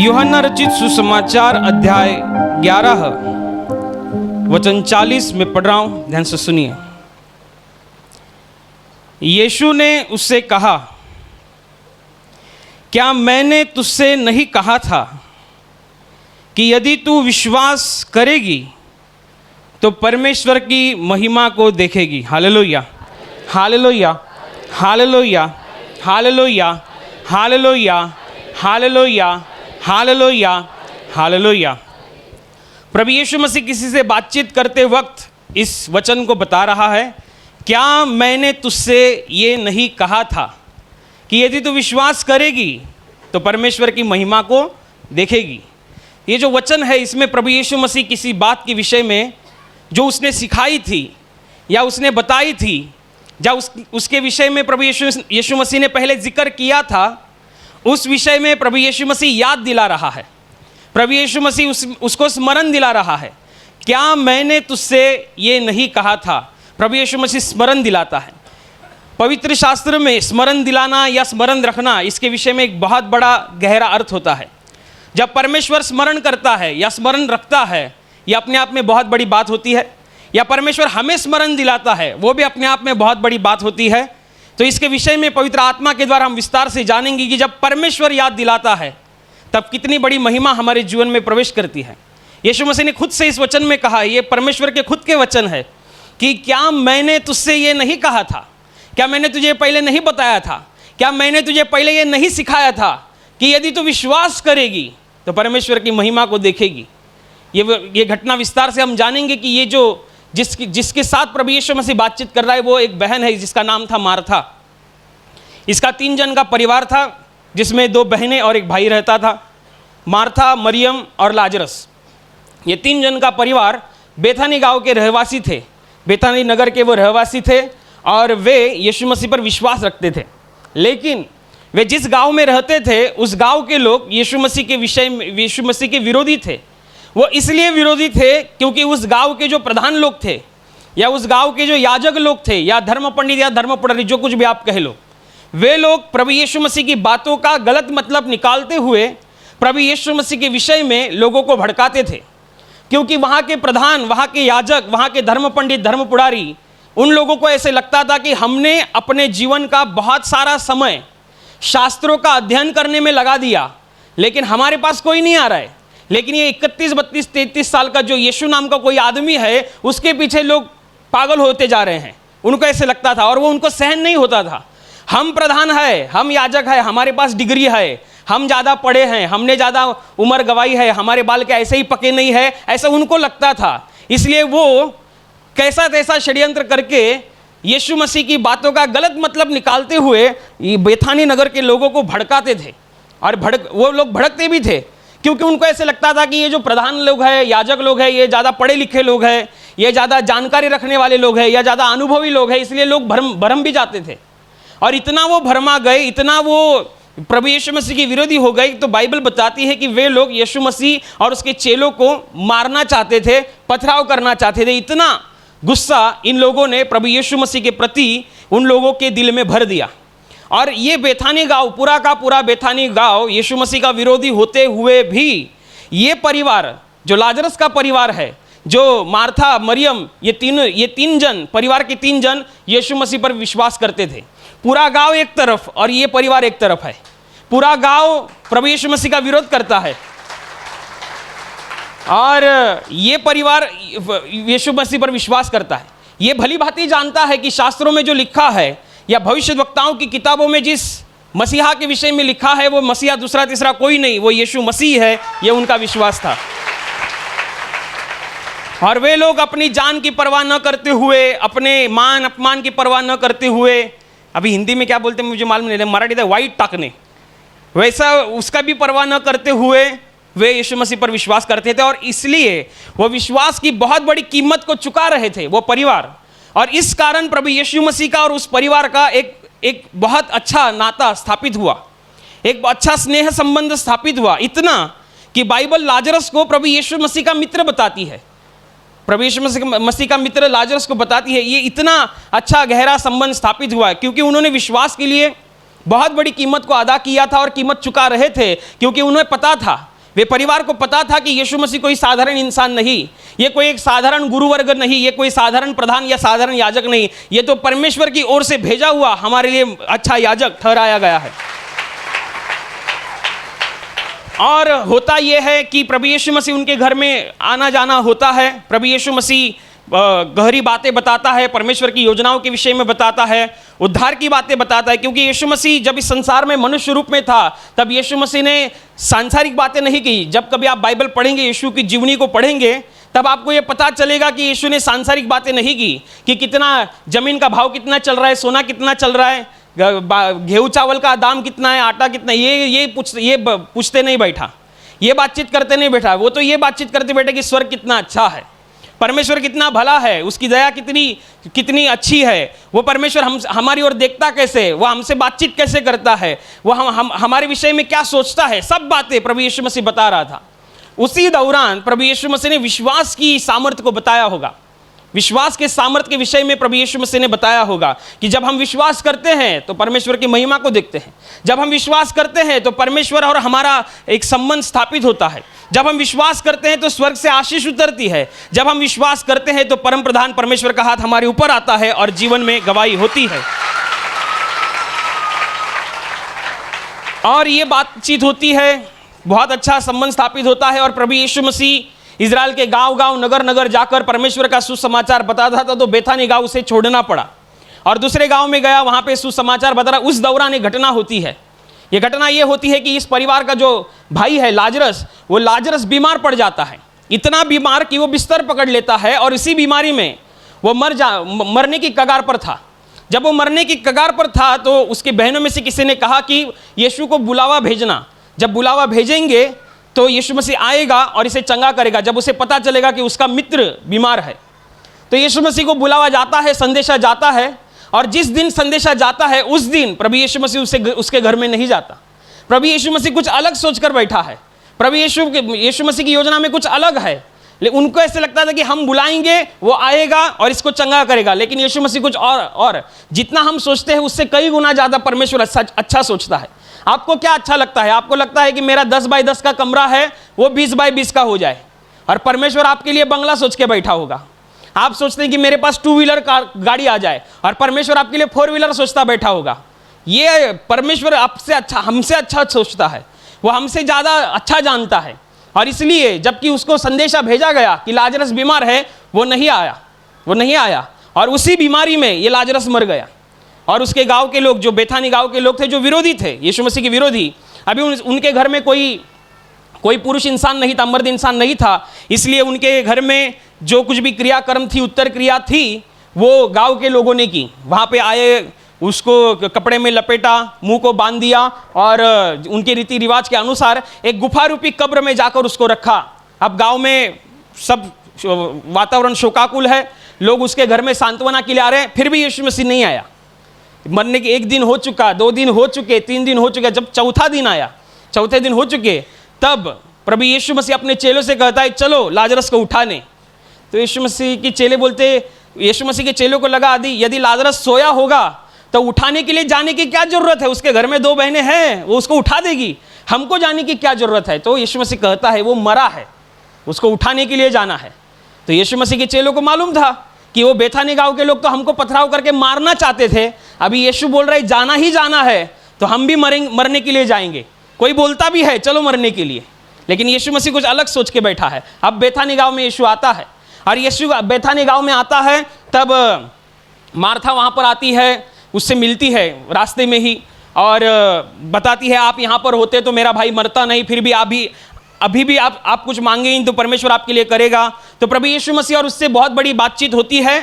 यूहन्ना रचित सुसमाचार अध्याय 11 वचन 40 में पढ़ रहा हूं, ध्यान से सुनिए। यीशु ने उससे कहा, क्या मैंने तुझसे नहीं कहा था कि यदि तू विश्वास करेगी तो परमेश्वर की महिमा को देखेगी। Hallelujah, hallelujah, hallelujah, hallelujah, hallelujah, hallelujah, hallelujah, hallelujah. प्रभु यीशु मसीह किसी से बातचीत करते वक्त इस वचन को बता रहा है, क्या मैंने तुझसे ये नहीं कहा था कि यदि तू विश्वास करेगी तो परमेश्वर की महिमा को देखेगी। ये जो वचन है इसमें प्रभु यीशु मसीह किसी बात के विषय में जो उसने सिखाई थी या उसने बताई थी या उसके विषय में प्रभु यीशु मसीह ने पहले जिक्र किया था, उस विषय में प्रभु यीशु मसीह याद दिला रहा है। प्रभु यीशु मसीह उसको स्मरण दिला रहा है। क्या मैंने तुझसे ये नहीं कहा था? प्रभु यीशु मसीह स्मरण दिलाता है। पवित्र शास्त्र में स्मरण दिलाना या स्मरण रखना, इसके विषय में एक बहुत बड़ा गहरा अर्थ होता है। जब परमेश्वर स्मरण करता है या स्मरण रखता है, यह अपने आप में बहुत बड़ी बात होती है। या परमेश्वर हमें स्मरण दिलाता है, वो भी अपने आप में बहुत बड़ी बात होती है। तो इसके विषय में पवित्र आत्मा के द्वारा हम विस्तार से जानेंगे कि जब परमेश्वर याद दिलाता है तब कितनी बड़ी महिमा हमारे जीवन में प्रवेश करती है। यीशु मसीह ने खुद से इस वचन में कहा, ये परमेश्वर के खुद के वचन है कि क्या मैंने तुझसे ये नहीं कहा था, क्या मैंने तुझे पहले नहीं बताया था, क्या मैंने तुझे पहले ये नहीं सिखाया था कि यदि तू विश्वास करेगी तो परमेश्वर की महिमा को देखेगी। ये घटना विस्तार से हम जानेंगे कि ये जो जिसके साथ प्रभु यीशु मसीह बातचीत कर रहा है वो एक बहन है जिसका नाम था मार्था। इसका 3 जन का परिवार था जिसमें 2 बहनें और एक भाई रहता था, मार्था, मरियम और लाजरस। ये 3 जन का परिवार बेथानी गांव के रहवासी थे, बेथानी नगर के वो रहवासी थे और वे यीशु मसीह पर विश्वास रखते थे। लेकिन वे जिस गांव में रहते थे उस गांव के लोग यीशु मसीह के विरोधी थे। वो इसलिए विरोधी थे क्योंकि उस गांव के जो प्रधान लोग थे या उस गांव के जो याजक लोग थे या धर्म पंडित या धर्म पुजारी, जो कुछ भी आप कह लो, वे लोग प्रभु यीशु मसीह की बातों का गलत मतलब निकालते हुए प्रभु यीशु मसीह के विषय में लोगों को भड़काते थे। क्योंकि वहाँ के प्रधान, वहाँ के याजक, वहाँ के धर्म पंडित, धर्म पुजारी, उन लोगों को ऐसे लगता था कि हमने अपने जीवन का बहुत सारा समय शास्त्रों का अध्ययन करने में लगा दिया, लेकिन हमारे पास कोई नहीं आ रहा है। लेकिन ये 31, 32, 33 साल का जो यीशु नाम का कोई आदमी है, उसके पीछे लोग पागल होते जा रहे हैं। उनको ऐसे लगता था और वो उनको सहन नहीं होता था। हम प्रधान है, हम याजक है, हमारे पास डिग्री है, हम ज़्यादा पढ़े हैं, हमने ज़्यादा उम्र गवाई है, हमारे बाल के ऐसे ही पके नहीं है, ऐसा उनको लगता था। इसलिए वो कैसा तैसा षड्यंत्र करके यीशु मसीह की बातों का गलत मतलब निकालते हुए बेथानी नगर के लोगों को भड़काते थे। और वो लोग भड़कते भी थे क्योंकि उनको ऐसे लगता था कि ये जो प्रधान लोग हैं, याजक लोग हैं, ये ज़्यादा पढ़े लिखे लोग हैं, ये ज़्यादा जानकारी रखने वाले लोग हैं या ज़्यादा अनुभवी लोग हैं, इसलिए लोग भरम भी जाते थे। और इतना वो भरमा गए, इतना वो प्रभु यीशु मसीह की विरोधी हो गए, तो बाइबल बताती है कि वे लोग यीशु मसीह और उसके चेलों को मारना चाहते थे, पथराव करना चाहते थे। इतना गुस्सा इन लोगों ने प्रभु यीशु मसीह के प्रति उन लोगों के दिल में भर दिया। और ये बेथानी गांव, पूरा का पूरा बेथानी गांव यीशु मसीह का विरोधी होते हुए भी ये परिवार जो लाजरस का परिवार है, जो मार्था, मरियम, ये 3 जन, परिवार के 3 जन यीशु मसीह पर विश्वास करते थे। पूरा गांव एक तरफ और ये परिवार एक तरफ है। पूरा गांव प्रभु यीशु मसीह का विरोध करता है और ये परिवार यीशु मसीह पर विश्वास करता है। ये भली भांति जानता है कि शास्त्रों में जो लिखा है या भविष्यवक्ताओं की किताबों में जिस मसीहा के विषय में लिखा है, वो मसीहा दूसरा तीसरा कोई नहीं, वो यीशु मसीह है। ये उनका विश्वास था। और वे लोग अपनी जान की परवाह न करते हुए, अपने मान अपमान की परवाह न करते हुए, अभी हिंदी में क्या बोलते हैं मुझे मालूम नहीं, मराठी था वाइट टाकने, वैसा उसका भी परवाह न करते हुए वे यीशु मसीह पर विश्वास करते थे। और इसलिए वो विश्वास की बहुत बड़ी कीमत को चुका रहे थे वो परिवार। और इस कारण प्रभु यीशु मसीह का और उस परिवार का एक बहुत अच्छा नाता स्थापित हुआ, एक अच्छा स्नेह संबंध स्थापित हुआ। इतना कि बाइबल लाजरस को प्रभु यीशु मसीह का मित्र बताती है। प्रभु यीशु मसीह का मित्र लाजरस को बताती है। ये इतना अच्छा गहरा संबंध स्थापित हुआ है क्योंकि उन्होंने विश्वास के लिए बहुत बड़ी कीमत को अदा किया था और कीमत चुका रहे थे, क्योंकि उन्हें पता था वे परिवार को पता था कि यीशु मसीह कोई साधारण इंसान नहीं, ये कोई एक साधारण गुरुवर्ग नहीं, ये कोई साधारण प्रधान या साधारण याजक नहीं, ये तो परमेश्वर की ओर से भेजा हुआ हमारे लिए अच्छा याजक ठहराया गया है। और होता यह है कि प्रभु यीशु मसीह उनके घर में आना जाना होता है। प्रभु यीशु मसीह गहरी बातें बताता है, परमेश्वर की योजनाओं के विषय में बताता है, उद्धार की बातें बताता है, क्योंकि यीशु मसीह जब इस संसार में मनुष्य रूप में था तब यीशु मसीह ने सांसारिक बातें नहीं की। जब कभी आप बाइबल पढ़ेंगे, यीशु की जीवनी को पढ़ेंगे, तब आपको ये पता चलेगा कि यीशु ने सांसारिक बातें नहीं की कि कितना जमीन का भाव कितना चल रहा है, सोना कितना चल रहा है, गेहूँ चावल का दाम कितना है, आटा कितना, ये पूछते नहीं बैठा, ये बातचीत करते नहीं बैठा। वो तो ये बातचीत करते बैठे कि स्वर्ग कितना अच्छा है, परमेश्वर कितना भला है, उसकी दया कितनी अच्छी है, वो परमेश्वर हमारी ओर देखता कैसे, वो हमसे बातचीत कैसे करता है, वो हमारे विषय में क्या सोचता है, सब बातें प्रभु यीशु मसीह बता रहा था। उसी दौरान प्रभु यीशु मसीह ने विश्वास की सामर्थ्य को बताया होगा, विश्वास के सामर्थ्य के विषय में प्रभु यीशु मसीह ने बताया होगा कि जब हम विश्वास करते हैं तो परमेश्वर की महिमा को देखते हैं, जब हम विश्वास करते हैं तो परमेश्वर और हमारा एक संबंध स्थापित होता है, जब हम विश्वास करते हैं तो स्वर्ग से आशीष उतरती है, जब हम विश्वास करते हैं तो परम प्रधान परमेश्वर का हाथ हमारे ऊपर आता है और जीवन में गवाही होती है और ये बातचीत होती है, बहुत अच्छा संबंध स्थापित होता है। और प्रभु यीशु मसीह इजराइल के गांव-गांव, नगर-नगर जाकर परमेश्वर का सुसमाचार बताता था, तो बेथानी गांव से छोड़ना पड़ा और दूसरे गांव में गया, वहां पे सुसमाचार बता रहा। उस दौरान एक घटना होती है, ये घटना ये होती है कि इस परिवार का जो भाई है लाजरस, वो लाजरस बीमार पड़ जाता है, इतना बीमार कि वो बिस्तर पकड़ लेता है और इसी बीमारी में वो मरने की कगार पर था। जब वो मरने की कगार पर था तो उसके बहनों में से किसी ने कहा कि यीशु को बुलावा भेजना, जब बुलावा भेजेंगे तो यीशु मसीह आएगा और इसे चंगा करेगा। जब उसे पता चलेगा कि उसका मित्र बीमार है तो यीशु मसीह को बुलावा जाता है, संदेशा जाता है, और जिस दिन संदेशा जाता है उस दिन प्रभु यीशु मसीह उसके घर में नहीं जाता। प्रभु यीशु मसीह कुछ अलग सोचकर बैठा है, प्रभु यीशु मसीह की योजना में कुछ अलग है। लेकिन उनको ऐसे लगता था कि हम बुलाएंगे, वो आएगा और इसको चंगा करेगा, लेकिन यीशु मसीह कुछ और जितना हम सोचते हैं उससे कई गुना ज़्यादा परमेश्वर अच्छा सोचता है। आपको क्या अच्छा लगता है? आपको लगता है कि मेरा 10 बाई 10 का कमरा है वो 20 बाई 20 का हो जाए, और परमेश्वर आपके लिए बंगला सोच के बैठा होगा। आप सोचते हैं कि मेरे पास 2 व्हीलर गाड़ी आ जाए, और परमेश्वर आपके लिए 4 व्हीलर सोचता बैठा होगा। ये परमेश्वर आपसे अच्छा, हमसे अच्छा सोचता है, वो हमसे ज़्यादा अच्छा जानता है। और इसलिए जबकि उसको संदेशा भेजा गया कि लाजरस बीमार है, वो नहीं आया, और उसी बीमारी में ये लाजरस मर गया। और उसके गांव के लोग, जो बेथानी गांव के लोग थे, जो विरोधी थे, यीशु मसीह के विरोधी, अभी उनके घर में कोई पुरुष इंसान नहीं था, मर्द इंसान नहीं था, इसलिए उनके घर में जो कुछ भी क्रियाकर्म थी, उत्तर क्रिया थी, वो गांव के लोगों ने की। वहाँ पे आए, उसको कपड़े में लपेटा, मुंह को बांध दिया, और उनके रीति रिवाज के अनुसार एक गुफा रूपी कब्र में जाकर उसको रखा। अब गांव में सब वातावरण शोकाकुल है, लोग उसके घर में सांत्वना के लिए आ रहे हैं, फिर भी यीशु मसीह नहीं आया। मरने के 1 दिन हो चुका, 2 दिन हो चुके, 3 दिन हो चुके, जब चौथा दिन आया, चौथे दिन हो चुके, तब प्रभु यीशु मसीह अपने चेलों से कहता है चलो लाजरस को उठाने। तो यीशु मसीह के चेलों को लगा यदि लाजरस सोया होगा तो उठाने के लिए जाने की क्या जरूरत है, उसके घर में 2 बहनें हैं, वो उसको उठा देगी, हमको जाने की क्या जरूरत है। तो यीशु मसीह कहता है वो मरा है, उसको उठाने के लिए जाना है। तो यीशु मसीह के चेलों को मालूम था कि वो बेथानी गांव के लोग तो हमको पथराव करके मारना चाहते थे, अभी यीशु बोल रहे जाना ही जाना है, तो हम भी मरने के लिए जाएंगे। कोई बोलता भी है चलो मरने के लिए, लेकिन यीशु मसीह कुछ अलग सोच के बैठा है। अब बेथानी गांव में यीशु आता है, और यीशु बेथानी गांव में आता है, तब मार्था वहाँ पर आती है, उससे मिलती है रास्ते में ही, और बताती है आप यहाँ पर होते तो मेरा भाई मरता नहीं, फिर भी अभी भी आप कुछ मांगे तो परमेश्वर आपके लिए करेगा। तो प्रभु यीशु मसीह और उससे बहुत बड़ी बातचीत होती है,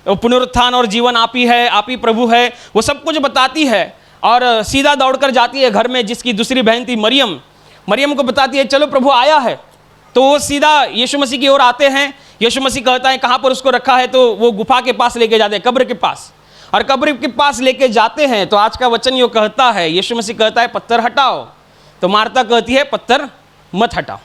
पुनरुत्थान और जीवन आप ही है, आप ही प्रभु है, वो सब कुछ बताती है, और सीधा दौड़कर जाती है घर में, जिसकी दूसरी बहन थी मरियम को बताती है चलो प्रभु आया है। तो वो सीधा यीशु मसीह की ओर आते हैं। यीशु मसीह कहता है कहाँ पर उसको रखा है, तो वो गुफा के पास लेके जाते हैं, कब्र के पास, और कब्र के पास लेके जाते हैं। तो आज का वचन यो कहता है, यीशु मसीह कहता है पत्थर हटाओ, तो मार्था कहती है पत्थर मत हटाओ,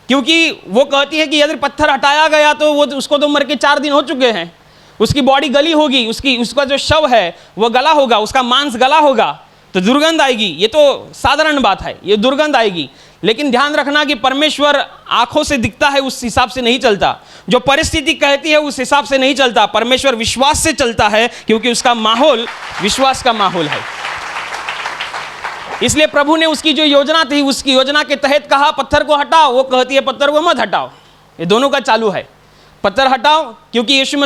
क्योंकि वो कहती है कि यदि पत्थर हटाया गया तो उसको तो मर के 4 दिन हो चुके हैं, उसकी बॉडी गली होगी, उसका जो शव है वो गला होगा, उसका मांस गला होगा, तो दुर्गंध आएगी, ये तो साधारण बात है, ये दुर्गंध आएगी। लेकिन ध्यान रखना कि परमेश्वर आंखों से दिखता है उस हिसाब से नहीं चलता, जो परिस्थिति कहती है उस हिसाब से नहीं चलता। परमेश्वर विश्वास से चलता है, क्योंकि उसका माहौल विश्वास का माहौल है। इसलिए प्रभु ने उसकी जो योजना थी, उसकी योजना के तहत कहा पत्थर को हटाओ, वो कहती है पत्थर को मत हटाओ। ये दोनों का चालू है, पत्थर हटाओ, क्योंकि यीशु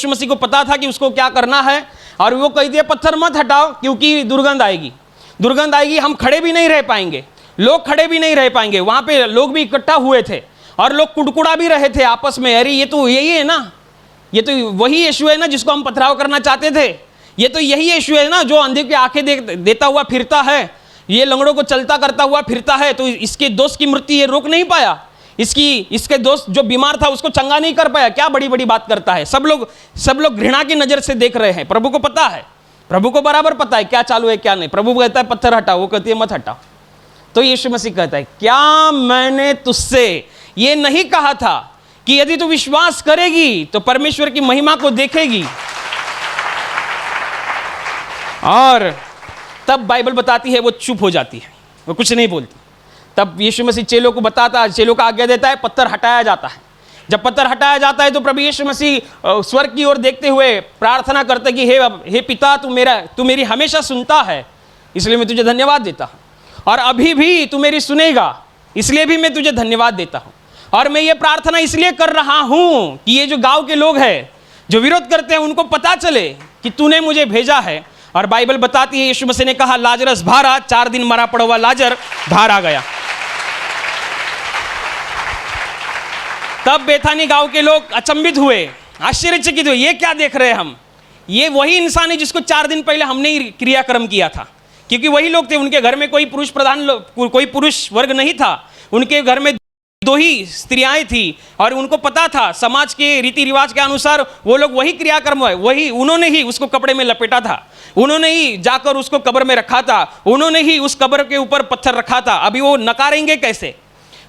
मसीह को पता था कि उसको क्या करना है, और वो कहती है पत्थर मत हटाओ क्योंकि दुर्गंध आएगी, दुर्गंध आएगी, हम खड़े भी नहीं रह पाएंगे, लोग खड़े भी नहीं रह पाएंगे। वहां पे लोग भी इकट्ठा हुए थे और लोग कुड़कुड़ा भी रहे थे आपस में, अरे ये तो यही है ना, ये तो वही यीशु है ना जिसको हम पथराव करना चाहते थे, ये तो यही यीशु है ना जो अंधे की आंखें देता हुआ फिरता है, ये लंगड़ों को चलता करता हुआ फिरता है। तो इसके दोस्त की मृत्यु ये रोक नहीं पाया, इसके दोस्त जो बीमार था उसको चंगा नहीं कर पाया। क्या बड़ी बड़ी बात करता है। सब लोग घृणा की नजर से देख रहे हैं। प्रभु को पता है, प्रभु को बराबर पता है क्या चालू है क्या नहीं। प्रभु कहता है पत्थर हटाओ, वो कहती है मत हटाओ। तो यीशु मसीह कहता है क्या मैंने तुझसे ये नहीं कहा था कि यदि तू विश्वास करेगी तो परमेश्वर की महिमा को देखेगी। और तब बाइबल बताती है वो चुप हो जाती है, वो कुछ नहीं बोलती। तब यीशु मसीह चेलों को बताता है, चेलों का आज्ञा देता है, पत्थर हटाया जाता है। जब पत्थर हटाया जाता है तो प्रभु यीशु मसीह स्वर्ग की ओर देखते हुए प्रार्थना करते कि हे पिता, तू मेरी हमेशा सुनता है, इसलिए मैं तुझे धन्यवाद देता हूँ, और अभी भी तू मेरी सुनेगा, इसलिए भी मैं तुझे धन्यवाद देता हूँ। और मैं ये प्रार्थना इसलिए कर रहा हूँ कि ये जो गांव के लोग हैं जो विरोध करते हैं उनको पता चले कि तूने मुझे भेजा है। और बाइबल बताती है यीशु मसीह ने कहा लाजरस बाहर आ, 4 दिन मरा पड़ा हुआ लाजर बाहर आ गया। तब बेथानी गांव के लोग अचंभित हुए, आश्चर्यचकित हुए, ये क्या देख रहे हैं हम, ये वही इंसान है जिसको 4 दिन पहले हमने ही क्रियाक्रम किया था। क्योंकि वही लोग थे, उनके घर में कोई पुरुष वर्ग नहीं था, उनके घर में 2 ही स्त्रियाएं थी, और उनको पता था समाज के रीति रिवाज के अनुसार वो लोग वही क्रियाक्रम है, वही उन्होंने ही उसको कपड़े में लपेटा था, उन्होंने ही जाकर उसको कब्र में रखा था, उन्होंने ही उस कब्र के ऊपर पत्थर रखा था। अभी वो नकारेंगे कैसे,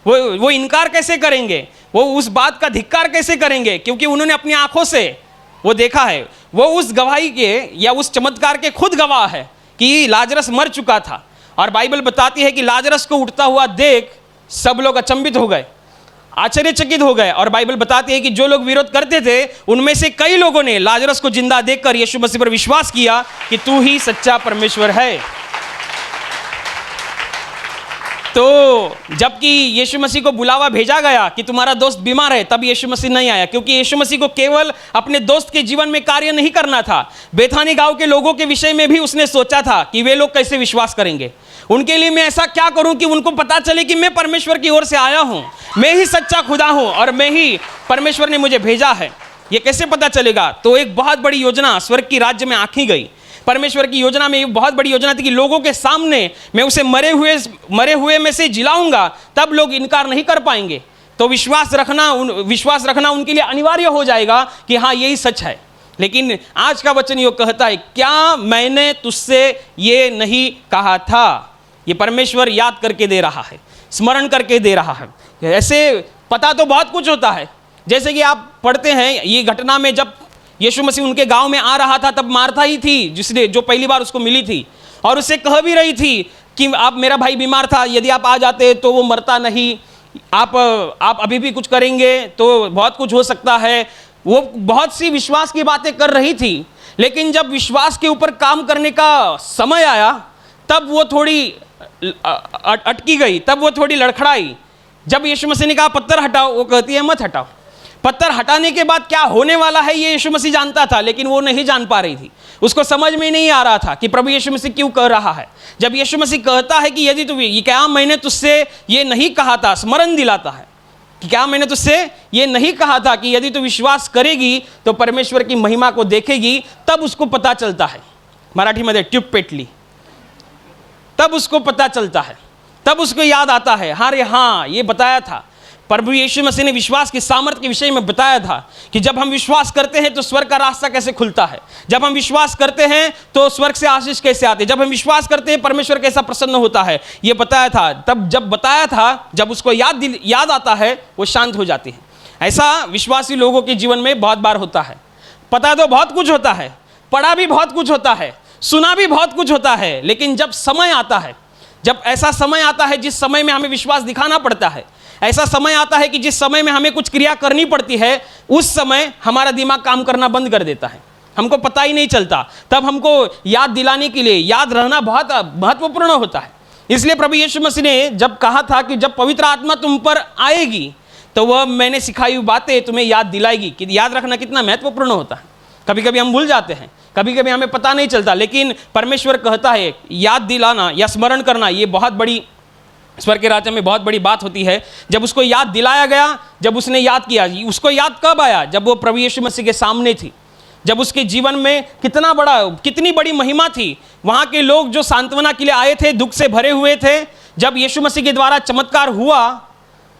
वो इनकार कैसे करेंगे, वो उस बात का धिक्कार कैसे करेंगे, क्योंकि उन्होंने अपनी आंखों से वो देखा है। वो उस गवाही के या उस चमत्कार के खुद गवाह है कि लाजरस मर चुका था। और बाइबल बताती है कि लाजरस को उठता हुआ देख सब लोग अचंभित हो गए, आश्चर्यचकित हो गए। और बाइबल बताती है कि जो लोग विरोध करते थे उनमें से कई लोगों ने लाजरस को जिंदा देखकर यीशु मसीह पर विश्वास किया कि तू ही सच्चा परमेश्वर है। तो जबकि यीशु मसीह को बुलावा भेजा गया कि तुम्हारा दोस्त बीमार है, तब यीशु मसीह नहीं आया, क्योंकि यीशु मसीह को केवल अपने दोस्त के जीवन में कार्य नहीं करना था, बेथानी गांव के लोगों के विषय में भी उसने सोचा था कि वे लोग कैसे विश्वास करेंगे। उनके लिए मैं ऐसा क्या करूं कि उनको पता चले कि मैं परमेश्वर की ओर से आया हूं, मैं ही सच्चा खुदा हूं और मैं ही परमेश्वर ने मुझे भेजा है। ये कैसे पता चलेगा? तो एक बहुत बड़ी योजना स्वर्ग की राज्य में आंकी गई। परमेश्वर की योजना में एक बहुत बड़ी योजना थी कि लोगों के सामने मैं उसे मरे हुए में से जिलाऊंगा, तब लोग इनकार नहीं कर पाएंगे। तो विश्वास रखना उनके लिए अनिवार्य हो जाएगा कि हाँ यही सच है। लेकिन आज का वचन यो कहता है क्या मैंने तुझसे ये नहीं कहा था। ये परमेश्वर याद करके दे रहा है, स्मरण करके दे रहा है। ऐसे पता तो बहुत कुछ होता है, जैसे कि आप पढ़ते हैं ये घटना में जब यीशु मसीह उनके गांव में आ रहा था, तब मार्था ही थी जिसने जो पहली बार उसको मिली थी और उससे कह भी रही थी कि आप, मेरा भाई बीमार था, यदि आप आ जाते तो वो मरता नहीं, आप अभी भी कुछ करेंगे तो बहुत कुछ हो सकता है। वो बहुत सी विश्वास की बातें कर रही थी, लेकिन जब विश्वास के ऊपर काम करने का समय आया तब वो थोड़ी अटकी गई, तब वो थोड़ी लड़खड़ाई। जब यीशु मसीह ने कहा पत्थर हटाओ, वो कहती है मत हटाओ। पत्थर हटाने के बाद क्या होने वाला है ये यीशु मसीह जानता था, लेकिन वो नहीं जान पा रही थी, उसको समझ में नहीं आ रहा था कि प्रभु यीशु मसीह क्यों कह रहा है। जब यीशु मसीह कहता है कि यदि क्या मैंने तुझसे ये नहीं कहा था, स्मरण दिलाता है कि क्या मैंने तुझसे ये नहीं कहा था कि यदि तू विश्वास करेगी तो परमेश्वर की महिमा को देखेगी, तब उसको पता चलता है। मराठी में ट्यूब पेटली, तब उसको पता चलता है, तब उसको याद आता है हाँ ये बताया था। प्रभु यीशु मसीह ने विश्वास की सामर्थ्य के विषय में बताया था कि जब हम विश्वास करते हैं तो स्वर्ग का रास्ता कैसे खुलता है, जब हम विश्वास करते हैं तो स्वर्ग से आशीष कैसे आते हैं, जब हम विश्वास करते हैं परमेश्वर कैसा प्रसन्न होता है, ये बताया था। तब जब बताया था, जब उसको याद आता है वो शांत हो जाती है। ऐसा विश्वासी लोगों के जीवन में बहुत बार होता है। पता तो बहुत कुछ होता है, पढ़ा भी बहुत कुछ होता है, सुना भी बहुत कुछ होता है, लेकिन जब समय आता है, जब ऐसा समय आता है जिस समय में हमें विश्वास दिखाना पड़ता है, ऐसा समय आता है कि जिस समय में हमें कुछ क्रिया करनी पड़ती है, उस समय हमारा दिमाग काम करना बंद कर देता है, हमको पता ही नहीं चलता। तब हमको याद दिलाने के लिए याद रहना बहुत महत्वपूर्ण होता है। इसलिए प्रभु यीशु मसीह ने जब कहा था कि जब पवित्र आत्मा तुम पर आएगी तो वह मैंने सिखाई हुई बातें तुम्हें याद दिलाएगी, कि याद रखना कितना महत्वपूर्ण होता है। कभी कभी हम भूल जाते हैं, कभी कभी हमें पता नहीं चलता, लेकिन परमेश्वर कहता है याद दिलाना या स्मरण करना, ये बहुत बड़ी स्वर्ग के राज्य में बहुत बड़ी बात होती है। जब उसको याद दिलाया गया, जब उसने याद किया, उसको याद कब आया? जब वो प्रभु यीशु मसीह के सामने थी, जब उसके जीवन में कितनी बड़ी महिमा थी। वहाँ के लोग जो सांत्वना के लिए आए थे, दुख से भरे हुए थे, जब यीशु मसीह के द्वारा चमत्कार हुआ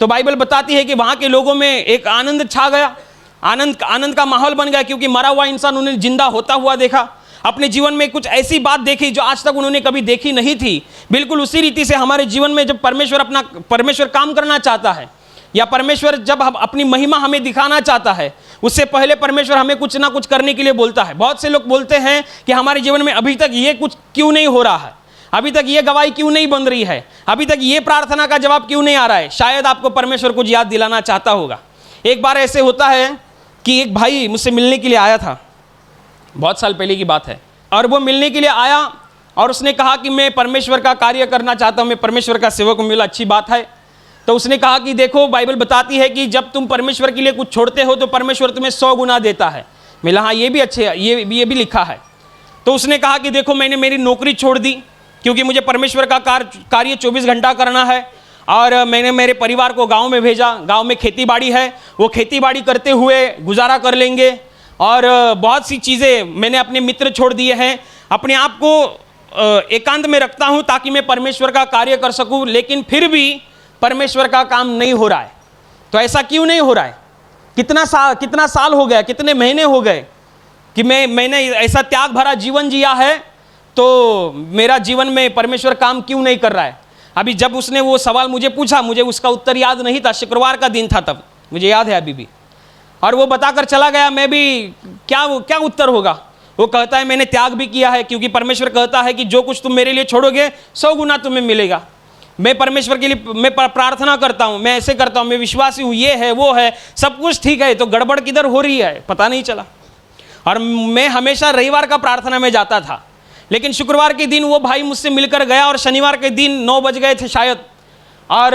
तो बाइबल बताती है कि वहाँ के लोगों में एक आनंद छा गया, आनंद का माहौल बन गया, क्योंकि मरा हुआ इंसान उन्होंने जिंदा होता हुआ देखा। अपने जीवन में कुछ ऐसी बात देखी जो आज तक उन्होंने कभी देखी नहीं थी। बिल्कुल उसी रीति से हमारे जीवन में जब परमेश्वर काम करना चाहता है, या परमेश्वर जब अपनी महिमा हमें दिखाना चाहता है, उससे पहले परमेश्वर हमें कुछ ना कुछ करने के लिए बोलता है। बहुत से लोग बोलते हैं कि हमारे जीवन में अभी तक ये कुछ क्यों नहीं हो रहा है, अभी तक ये गवाही क्यों नहीं बन रही है, अभी तक ये प्रार्थना का जवाब क्यों नहीं आ रहा है। शायद आपको परमेश्वर कुछ याद दिलाना चाहता होगा। एक बार ऐसे होता है कि एक भाई मुझसे मिलने के लिए आया था, बहुत साल पहले की बात है, और वो मिलने के लिए आया और उसने कहा कि मैं परमेश्वर का कार्य करना चाहता हूँ, मैं परमेश्वर का सेवक मिला, अच्छी बात है। तो उसने कहा कि देखो बाइबल बताती है कि जब तुम परमेश्वर के लिए कुछ छोड़ते हो तो परमेश्वर तुम्हें 100 गुना देता है। मिला हाँ, ये भी अच्छे, ये भी लिखा है। तो उसने कहा कि देखो मैंने मेरी नौकरी छोड़ दी क्योंकि मुझे परमेश्वर का कार्य 24 घंटा करना है, और मैंने मेरे परिवार को गांव में भेजा। गांव में खेती बाड़ी है, वो खेती बाड़ी करते हुए गुजारा कर लेंगे, और बहुत सी चीज़ें मैंने अपने मित्र छोड़ दिए हैं। अपने आप को एकांत में रखता हूँ ताकि मैं परमेश्वर का कार्य कर सकूँ, लेकिन फिर भी परमेश्वर का काम नहीं हो रहा है। तो ऐसा क्यों नहीं हो रहा है? कितना साल हो गया, कितने महीने हो गए कि मैंने ऐसा त्याग भरा जीवन जिया है, तो मेरा जीवन में परमेश्वर काम क्यों नहीं कर रहा है? अभी जब उसने वो सवाल मुझे पूछा, मुझे उसका उत्तर याद नहीं था। शुक्रवार का दिन था तब, मुझे याद है अभी भी। और वो बताकर चला गया, मैं भी क्या उत्तर होगा। वो कहता है मैंने त्याग भी किया है, क्योंकि परमेश्वर कहता है कि जो कुछ तुम मेरे लिए छोड़ोगे 100 गुना तुम्हें मिलेगा। मैं परमेश्वर के लिए मैं प्रार्थना करता हूँ, मैं ऐसे करता हूँ, मैं विश्वासी हूँ, ये है वो है, सब कुछ ठीक है, तो गड़बड़ किधर हो रही है पता नहीं चला। और मैं हमेशा रविवार का प्रार्थना में जाता था, लेकिन शुक्रवार के दिन वो भाई मुझसे मिलकर गया, और शनिवार के दिन 9 बज गए थे शायद, और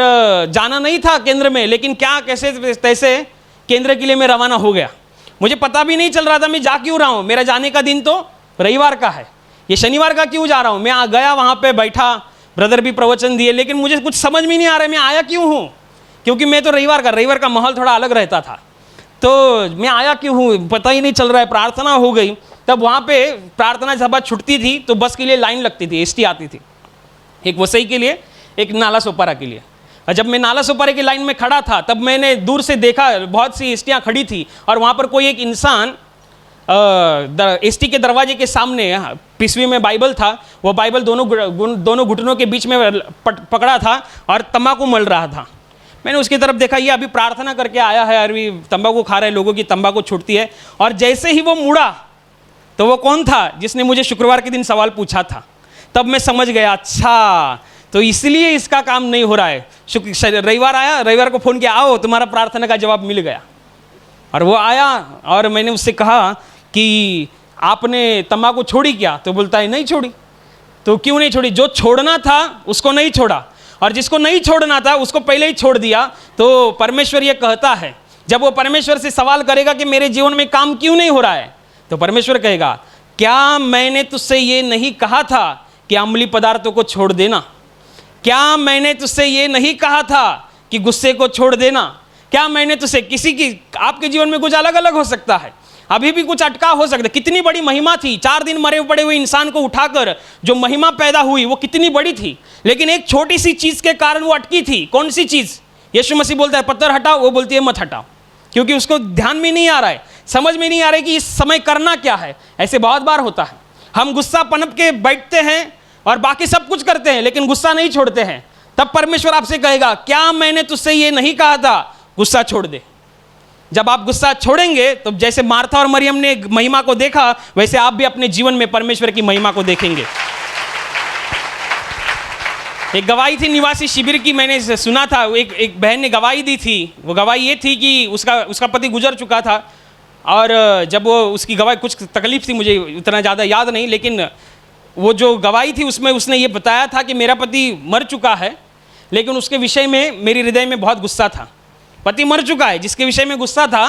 जाना नहीं था केंद्र में, लेकिन क्या कैसे तैसे केंद्र के लिए मैं रवाना हो गया। मुझे पता भी नहीं चल रहा था मैं जा क्यों रहा हूँ, मेरा जाने का दिन तो रविवार का है, ये शनिवार का क्यों जा रहा हूँ। मैं गया, वहाँ पे बैठा, ब्रदर भी प्रवचन दिए, लेकिन मुझे कुछ समझ में नहीं आ रहा है मैं आया क्यों हूँ, क्योंकि मैं तो रविवार का माहौल थोड़ा अलग रहता था, तो मैं आया क्यों हूँ पता ही नहीं चल रहा है। प्रार्थना हो गई, तब वहाँ पे प्रार्थना सभा छुटती थी तो बस के लिए लाइन लगती थी, एसटी आती थी, एक वसई के लिए, एक नाला सोपारा के लिए। और जब मैं नाला सोपारा की लाइन में खड़ा था तब मैंने दूर से देखा बहुत सी एसटियाँ खड़ी थी, और वहाँ पर कोई एक इंसान एसटी के दरवाजे के सामने पिसवी में बाइबल था, वो बाइबल दोनों घुटनों के बीच में पकड़ा था और तंबाकू मल रहा था। मैंने उसकी तरफ देखा, ये अभी प्रार्थना करके आया है, अभी तंबाकू खा रहे लोगों की तंबाकू छूटती है। और जैसे ही वो मुड़ा तो वो कौन था जिसने मुझे शुक्रवार के दिन सवाल पूछा था। तब मैं समझ गया, अच्छा तो इसलिए इसका काम नहीं हो रहा है। रविवार आया, रविवार को फ़ोन किया, आओ तुम्हारा प्रार्थना का जवाब मिल गया। और वो आया और मैंने उससे कहा कि आपने तंबाकू छोड़ी क्या? तो बोलता है नहीं छोड़ी। तो क्यों नहीं छोड़ी? जो छोड़ना था उसको नहीं छोड़ा, और जिसको नहीं छोड़ना था उसको पहले ही छोड़ दिया। तो परमेश्वर ये कहता है, जब वो परमेश्वर से सवाल करेगा कि मेरे जीवन में काम क्यों नहीं हो रहा है, तो परमेश्वर कहेगा, क्या मैंने तुझसे ये नहीं कहा था कि अम्लीय पदार्थों को छोड़ देना? क्या मैंने तुझसे ये नहीं कहा था कि गुस्से को छोड़ देना? क्या मैंने तुझसे किसी की, आपके जीवन में कुछ अलग अलग हो सकता है, अभी भी कुछ अटका हो सकता है। कितनी बड़ी महिमा थी, 4 दिन मरे पड़े हुए इंसान को उठाकर जो महिमा पैदा हुई वो कितनी बड़ी थी, लेकिन एक छोटी सी चीज के कारण वो अटकी थी। कौन सी चीज? यीशु मसीह बोलता है पत्थर हटाओ, वो बोलती है मत हटाओ, क्योंकि उसको ध्यान में नहीं आ रहा है, समझ में नहीं आ रहा है कि इस समय करना क्या है। ऐसे बहुत बार होता है, हम गुस्सा पनप के बैठते हैं और बाकी सब कुछ करते हैं लेकिन गुस्सा नहीं छोड़ते हैं। तब परमेश्वर आपसे कहेगा, क्या मैंने तुझसे ये नहीं कहा था गुस्सा छोड़ दे? जब आप गुस्सा छोड़ेंगे तो जैसे मार्था और मरियम ने महिमा को देखा, वैसे आप भी अपने जीवन में परमेश्वर की महिमा को देखेंगे। एक गवाही थी निवासी शिविर की, मैंने सुना था, एक बहन ने गवाही दी थी। वो गवाही ये थी कि उसका पति गुजर चुका था, और जब वो उसकी गवाही, कुछ तकलीफ थी, मुझे उतना ज़्यादा याद नहीं, लेकिन वो जो गवाही थी उसमें उसने ये बताया था कि मेरा पति मर चुका है, लेकिन उसके विषय में मेरे हृदय में बहुत गुस्सा था। पति मर चुका है, जिसके विषय में गुस्सा था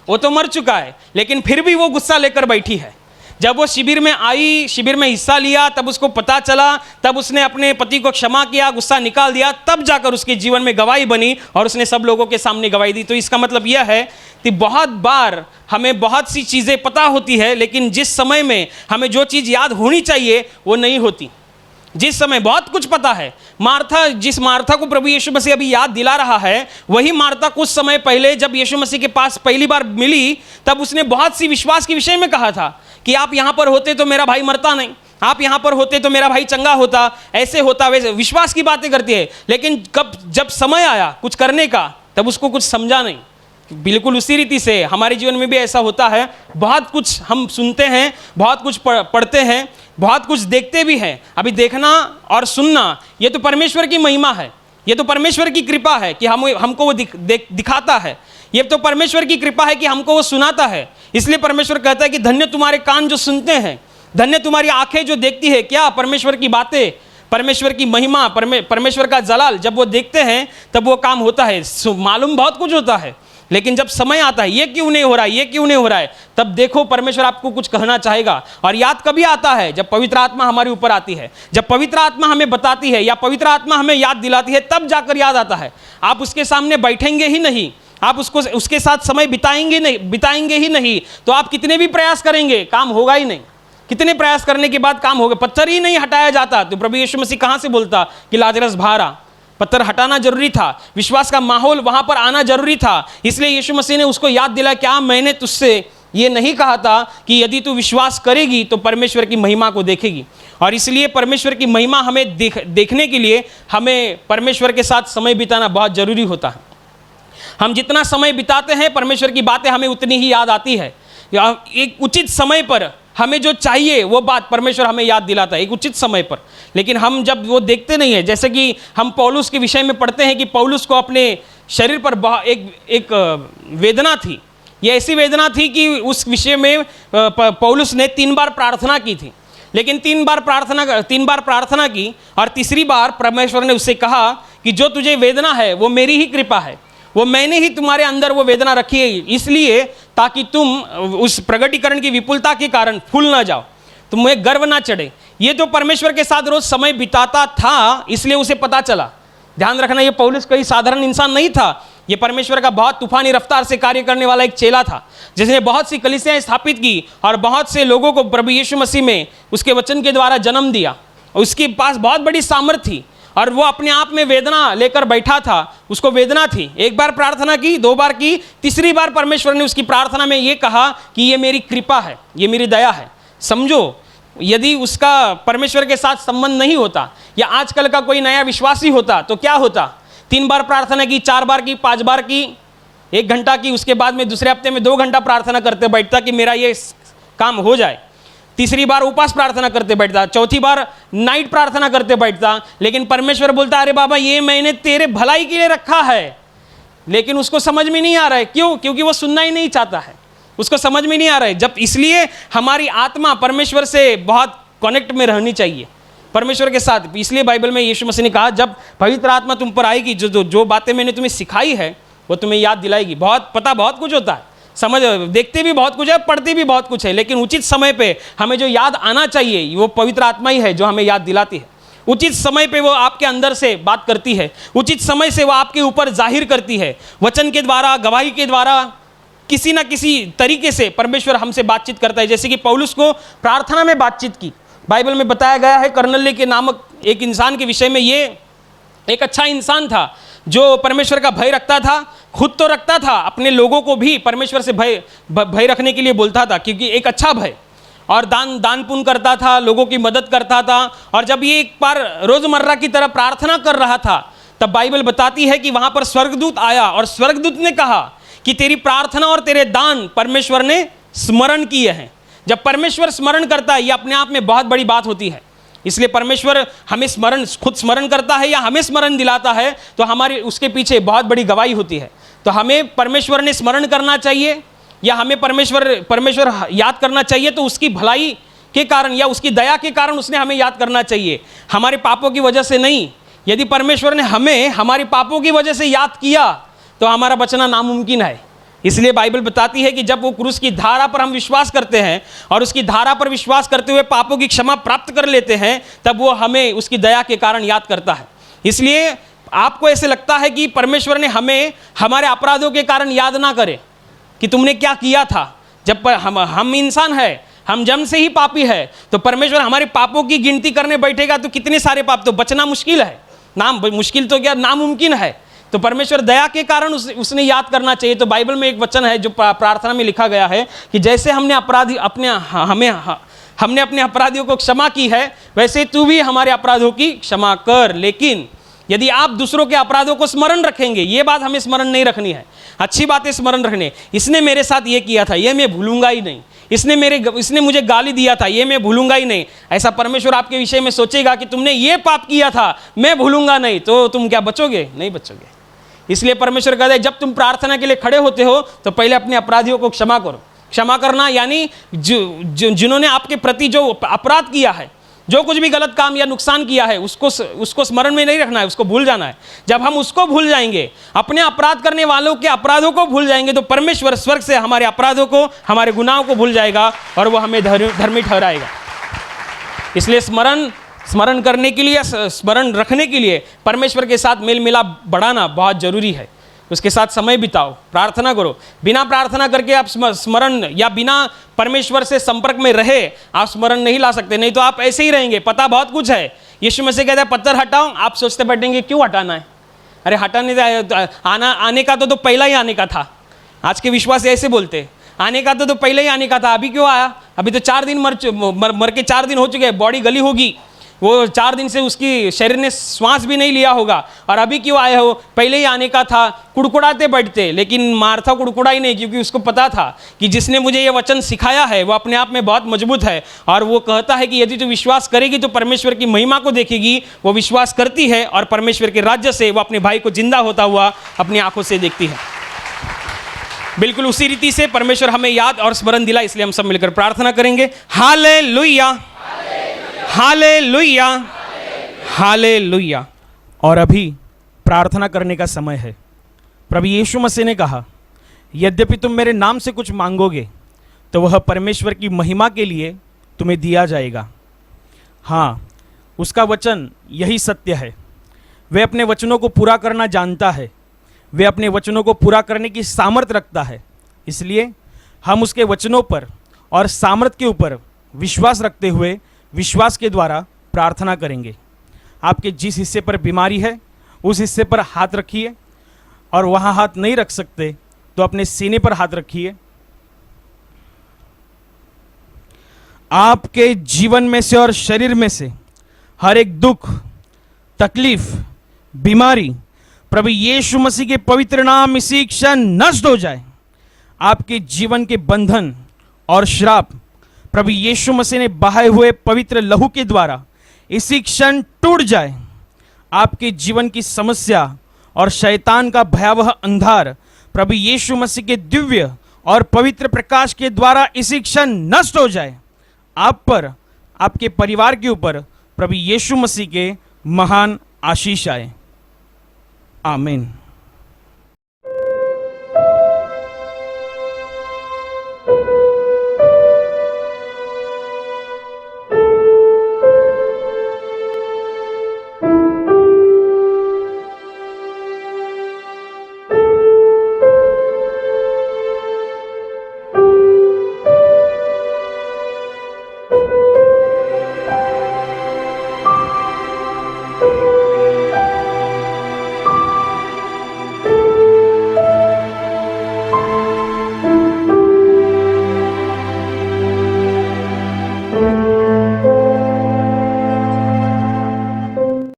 वो तो मर चुका है, लेकिन फिर भी वो गुस्सा लेकर बैठी है। जब वो शिविर में आई, शिविर में हिस्सा लिया, तब उसको पता चला, तब उसने अपने पति को क्षमा किया, गुस्सा निकाल दिया, तब जाकर उसके जीवन में गवाही बनी और उसने सब लोगों के सामने गवाही दी। तो इसका मतलब यह है कि बहुत बार हमें बहुत सी चीज़ें पता होती है, लेकिन जिस समय में हमें जो चीज़ याद होनी चाहिए वो नहीं होती। जिस समय बहुत कुछ पता है, जिस मार्था को प्रभु यीशु मसीह अभी याद दिला रहा है, वही मार्था कुछ समय पहले जब यीशु मसीह के पास पहली बार मिली, तब उसने बहुत सी विश्वास के विषय में कहा था कि आप यहाँ पर होते तो मेरा भाई मरता नहीं, आप यहाँ पर होते तो मेरा भाई चंगा होता, ऐसे होता वैसे, विश्वास की बातें करती है। लेकिन जब समय आया कुछ करने का, तब उसको कुछ समझा नहीं। बिल्कुल उसी रीति से हमारे जीवन में भी ऐसा होता है। बहुत कुछ हम सुनते हैं, बहुत कुछ पढ़ते हैं, बहुत कुछ देखते भी हैं। अभी देखना और सुनना ये तो परमेश्वर की महिमा है, ये तो परमेश्वर की कृपा है कि हमको वो दिखाता है। ये तो परमेश्वर की कृपा है कि हमको वो सुनाता है। इसलिए परमेश्वर कहता है कि धन्य तुम्हारे कान जो सुनते हैं, धन्य तुम्हारी आंखें जो देखती है। क्या? परमेश्वर की बातें, परमेश्वर की महिमा, परमेश्वर का जलाल जब वो देखते हैं तब वो काम होता है। मालूम बहुत कुछ होता है, लेकिन जब समय आता है ये क्यों नहीं हो रहा है, ये क्यों नहीं हो रहा है, तब देखो परमेश्वर आपको कुछ कहना चाहेगा। और याद कभी आता है? जब पवित्र आत्मा हमारे ऊपर आती है, जब पवित्र आत्मा हमें बताती है या पवित्र आत्मा हमें याद दिलाती है, तब जाकर याद आता है। आप उसके सामने बैठेंगे ही नहीं, आप उसके साथ समय बिताएंगे ही नहीं, तो आप कितने भी प्रयास करेंगे काम होगा ही नहीं। कितने प्रयास करने के बाद काम होगा? पत्थर ही नहीं हटाया जाता तो प्रभु यीशु मसीह कहाँ से बोलता कि लाजरस बाहर आ? पत्थर हटाना जरूरी था, विश्वास का माहौल वहां पर आना जरूरी था। इसलिए यीशु मसीह ने उसको याद दिला, क्या मैंने तुझसे ये नहीं कहा था कि यदि तू विश्वास करेगी तो परमेश्वर की महिमा को देखेगी? और इसलिए परमेश्वर की महिमा हमें देखने के लिए हमें परमेश्वर के साथ समय बिताना बहुत जरूरी होता है। हम जितना समय बिताते हैं, परमेश्वर की बातें हमें उतनी ही याद आती है। एक उचित समय पर हमें जो चाहिए वो बात परमेश्वर हमें याद दिलाता है एक उचित समय पर। लेकिन हम जब वो देखते नहीं है, जैसे कि हम पौलुस के विषय में पढ़ते हैं कि पौलुस को अपने शरीर पर एक वेदना थी। ये ऐसी वेदना थी कि उस विषय में पौलुस ने 3 बार प्रार्थना की थी। लेकिन 3 बार प्रार्थना की और तीसरी बार परमेश्वर ने उससे कहा कि जो तुझे वेदना है वो मेरी ही कृपा है, वो मैंने ही तुम्हारे अंदर वो वेदना रखी है, इसलिए ताकि तुम उस प्रगटीकरण की विपुलता के कारण फूल ना जाओ, तुम्हें गर्व ना चढ़े। ये जो परमेश्वर के साथ रोज समय बिताता था, इसलिए उसे पता चला। ध्यान रखना, ये पौलुस कोई साधारण इंसान नहीं था, ये परमेश्वर का बहुत तूफानी रफ्तार से कार्य करने वाला एक चेला था, जिसने बहुत सी कलीसियाएं स्थापित की और बहुत से लोगों को प्रभु यीशु मसीह में उसके वचन के द्वारा जन्म दिया। उसके पास बहुत बड़ी सामर्थ्य थी और वो अपने आप में वेदना लेकर बैठा था। उसको वेदना थी। 1 बार प्रार्थना की, 2 बार की, तीसरी बार परमेश्वर ने उसकी प्रार्थना में ये कहा कि ये मेरी कृपा है, ये मेरी दया है। समझो, यदि उसका परमेश्वर के साथ संबंध नहीं होता या आजकल का कोई नया विश्वासी होता तो क्या होता? 3 बार प्रार्थना की, 4 बार की, 5 बार की, 1 घंटा की, उसके बाद में दूसरे हफ्ते में 2 घंटा प्रार्थना करते बैठता कि मेरा ये काम हो जाए। तीसरी बार उपास प्रार्थना करते बैठता, चौथी बार नाइट प्रार्थना करते बैठता। लेकिन परमेश्वर बोलता, अरे बाबा ये मैंने तेरे भलाई के लिए रखा है। लेकिन उसको समझ में नहीं आ रहा है। क्यों? क्योंकि वो सुनना ही नहीं चाहता है, उसको समझ में नहीं आ रहा है। जब इसलिए हमारी आत्मा परमेश्वर से बहुत कनेक्ट में रहनी चाहिए, परमेश्वर के साथ। इसलिए बाइबल में यीशु मसीह ने कहा, जब पवित्र आत्मा तुम पर आएगी, जो बातें मैंने तुम्हें सिखाई है वो तुम्हें याद दिलाएगी। बहुत कुछ होता है, समझ, देखते भी बहुत कुछ है, पढ़ते भी बहुत कुछ है, लेकिन उचित समय पे हमें जो याद आना चाहिए वो पवित्र आत्मा ही है जो हमें याद दिलाती है। उचित समय पे वो आपके अंदर से बात करती है, उचित समय से वो आपके ऊपर जाहिर करती है, वचन के द्वारा, गवाही के द्वारा, किसी ना किसी तरीके से परमेश्वर हमसे बातचीत करता है। जैसे कि पौलुस को प्रार्थना में बातचीत की बाइबल में बताया गया है। कर्नेलियुस के नामक एक इंसान के विषय में, ये एक अच्छा इंसान था जो परमेश्वर का भय रखता था, खुद तो रखता था, अपने लोगों को भी परमेश्वर से भय रखने के लिए बोलता था, क्योंकि एक अच्छा भय, और दान पुण्य करता था, लोगों की मदद करता था। और जब ये एक बार रोजमर्रा की तरह प्रार्थना कर रहा था, तब बाइबल बताती है कि वहां पर स्वर्गदूत आया और स्वर्गदूत ने कहा कि तेरी प्रार्थना और तेरे दान परमेश्वर ने स्मरण किए हैं। जब परमेश्वर स्मरण करता है, यह अपने आप में बहुत बड़ी बात होती है। इसलिए परमेश्वर हमें खुद स्मरण करता है या हमें स्मरण दिलाता है, तो हमारी उसके पीछे बहुत बड़ी गवाही होती है। तो हमें परमेश्वर ने स्मरण करना चाहिए या हमें परमेश्वर याद करना चाहिए, तो उसकी भलाई के कारण या उसकी दया के कारण उसने हमें याद करना चाहिए, हमारे पापों की वजह से नहीं। यदि परमेश्वर ने हमें हमारे पापों की वजह से याद किया तो हमारा बचना नामुमकिन है। इसलिए बाइबल बताती है कि जब वो क्रूस की धारा पर हम विश्वास करते हैं और उसकी धारा पर विश्वास करते हुए पापों की क्षमा प्राप्त कर लेते हैं, तब वो हमें उसकी दया के कारण याद करता है। इसलिए आपको ऐसे लगता है कि परमेश्वर ने हमें हमारे अपराधों के कारण याद ना करे कि तुमने क्या किया था। जब हम इंसान है, हम जन्म से ही पापी है, तो परमेश्वर हमारे पापों की गिनती करने बैठेगा तो कितने सारे पाप, तो बचना मुश्किल है। मुश्किल तो क्या, नामुमकिन है। तो परमेश्वर दया के कारण उसने याद करना चाहिए। तो बाइबल में एक वचन है जो प्रार्थना में लिखा गया है कि जैसे हमने अपने अपराधियों को क्षमा की है, वैसे तू भी हमारे अपराधों की क्षमा कर। लेकिन यदि आप दूसरों के अपराधों को स्मरण रखेंगे, ये बात हमें स्मरण नहीं रखनी है। अच्छी बातें स्मरण रखने, इसने मेरे साथ ये किया था, ये मैं भूलूंगा ही नहीं। इसने मुझे गाली दिया था, ये मैं भूलूंगा ही नहीं। ऐसा परमेश्वर आपके विषय में सोचेगा कि तुमने ये पाप किया था, मैं भूलूंगा नहीं, तो तुम क्या बचोगे? नहीं बचोगे। इसलिए परमेश्वर कहता है, जब तुम प्रार्थना के लिए खड़े होते हो तो पहले अपने अपराधियों को क्षमा करो। क्षमा करना यानी जिन्होंने आपके प्रति जो अपराध किया है, जो कुछ भी गलत काम या नुकसान किया है, उसको स्मरण में नहीं रखना है, उसको भूल जाना है। जब हम उसको भूल जाएंगे, अपने अपराध करने वालों के अपराधों को भूल जाएंगे, तो परमेश्वर स्वर्ग से हमारे अपराधों को, हमारे गुनाहों को भूल जाएगा और वो हमें धर्मी ठहराएगा। इसलिए स्मरण करने के लिए, स्मरण रखने के लिए परमेश्वर के साथ मेल मिलाप बढ़ाना बहुत जरूरी है। उसके साथ समय बिताओ, प्रार्थना करो। बिना प्रार्थना करके आप स्मरण या बिना परमेश्वर से संपर्क में रहे आप स्मरण नहीं ला सकते। नहीं तो आप ऐसे ही रहेंगे, पता बहुत कुछ है। यीशु मसीह कहता है पत्थर हटाओ, आप सोचते बैठेंगे क्यों हटाना है, अरे हटाने आने का तो पहला ही आने का था। आज के विश्वास ऐसे बोलते, आने का तो पहले ही आने का था, अभी क्यों आया? अभी तो 4 दिन मर के 4 दिन हो चुके हैं, बॉडी गली होगी, वो 4 दिन से उसकी शरीर ने श्वास भी नहीं लिया होगा, और अभी क्यों आए हो? पहले ही आने का था। कुड़कुड़ाते बैठते, लेकिन मार्था कुड़कुड़ा ही नहीं, क्योंकि उसको पता था कि जिसने मुझे ये वचन सिखाया है वो अपने आप में बहुत मजबूत है। और वो कहता है कि यदि तू विश्वास करेगी तो परमेश्वर की महिमा को देखेगी। वो विश्वास करती है और परमेश्वर के राज्य से वो अपने भाई को जिंदा होता हुआ अपनी आंखों से देखती है। बिल्कुल उसी रीति से परमेश्वर हमें याद और स्मरण दिला। इसलिए हम सब मिलकर प्रार्थना करेंगे। Hallelujah, hallelujah, hallelujah. और अभी प्रार्थना करने का समय है। प्रभु यीशु मसीह ने कहा, यद्यपि तुम मेरे नाम से कुछ मांगोगे तो वह परमेश्वर की महिमा के लिए तुम्हें दिया जाएगा। हाँ, उसका वचन यही सत्य है। वह अपने वचनों को पूरा करना जानता है। वह अपने वचनों को पूरा करने की सामर्थ रखता है। इसलिए हम उसके वचनों पर और सामर्थ के ऊपर विश्वास रखते हुए विश्वास के द्वारा प्रार्थना करेंगे। आपके जिस हिस्से पर बीमारी है उस हिस्से पर हाथ रखिए, और वहाँ हाथ नहीं रख सकते तो अपने सीने पर हाथ रखिए। आपके जीवन में से और शरीर में से हर एक दुख, तकलीफ, बीमारी प्रभु यीशु मसीह के पवित्र नाम इसी क्षण नष्ट हो जाए। आपके जीवन के बंधन और श्राप प्रभु यीशु मसीह ने बहाए हुए पवित्र लहू के द्वारा इसी क्षण टूट जाए। आपके जीवन की समस्या और शैतान का भयावह अंधार प्रभु यीशु मसीह के दिव्य और पवित्र प्रकाश के द्वारा इसी क्षण नष्ट हो जाए। आप पर, आपके परिवार के ऊपर प्रभु यीशु मसीह के महान आशीष आए। आमीन।